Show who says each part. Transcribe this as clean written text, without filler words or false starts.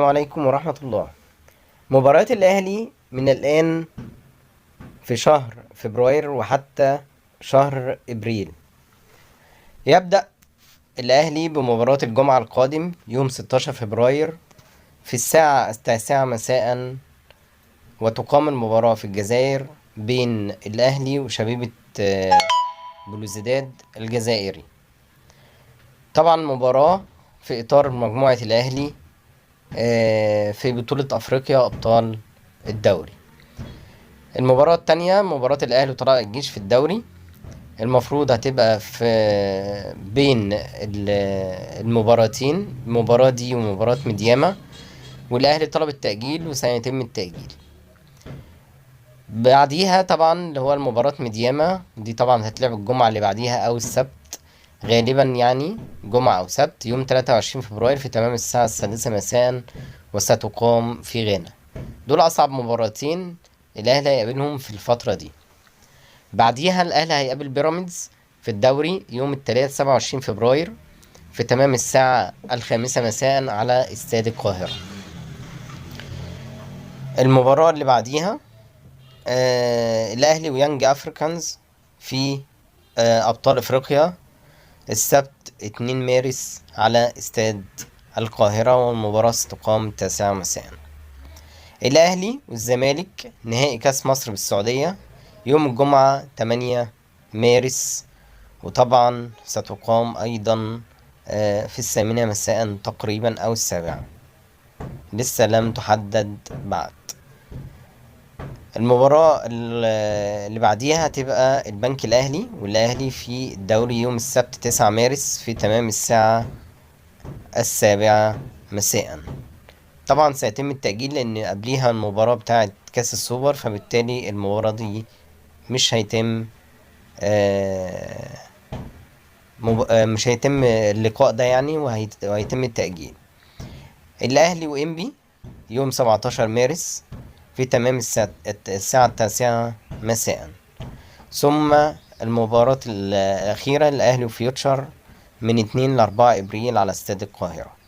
Speaker 1: السلام عليكم ورحمة الله. مباريات الأهلي من الآن في شهر فبراير وحتى شهر إبريل. يبدأ الأهلي بمباراة الجمعة القادم يوم 16 فبراير في الساعة 9 مساء، وتقام المباراة في الجزائر بين الأهلي وشبيبة بلوزداد الجزائري. طبعا مباراة في إطار مجموعة الأهلي في بطولة أفريقيا أبطال الدوري. المباراة التانية مباراة الأهلي وطلائع الجيش في الدوري، المفروض هتبقى في بين المباراتين، المباراة دي ومباراة ميدياما، والأهلي طلب التأجيل وسيتم التأجيل. بعديها طبعا اللي هو المباراة ميدياما دي طبعا هتلعب الجمعة اللي بعديها أو السبت غالبا، يعني جمعة أو سبت يوم 23 فبراير في تمام الساعة 6 مساء، وستقام في غانا. دول أصعب مباراتين الأهلي هيقابلهم في الفترة دي. بعديها الأهلي هيقابل بيراميدز في الدوري يوم التلات 27 فبراير في تمام الساعة 5 مساء على استاد القاهرة. المباراة اللي بعديها الأهلي ويانج أفريكانز في أبطال أفريقيا السبت 2 مارس على استاد القاهرة، والمباراة ستقام 9 مساء. الأهلي والزمالك نهائي كأس مصر بالسعودية يوم الجمعة 8 مارس، وطبعا ستقام أيضا في 8 مساء تقريبا أو 7، لسه لم تحدد بعد. المباراة اللي بعديها هتبقى البنك الأهلي والأهلي في الدوري يوم السبت 9 مارس في تمام الساعة 7 مساء. طبعا سيتم التأجيل لأن قبليها المباراة بتاعة كأس السوبر، فبالتالي المباراة دي مش هيتم مش هيتم اللقاء ده يعني، وهيتم التأجيل. الأهلي وإنبي يوم 17 مارس في تمام الساعة 9 مساء. ثم المباراة الأخيرة الأهلي وفيوتشر من 2 ل 4 إبريل على استاد القاهرة.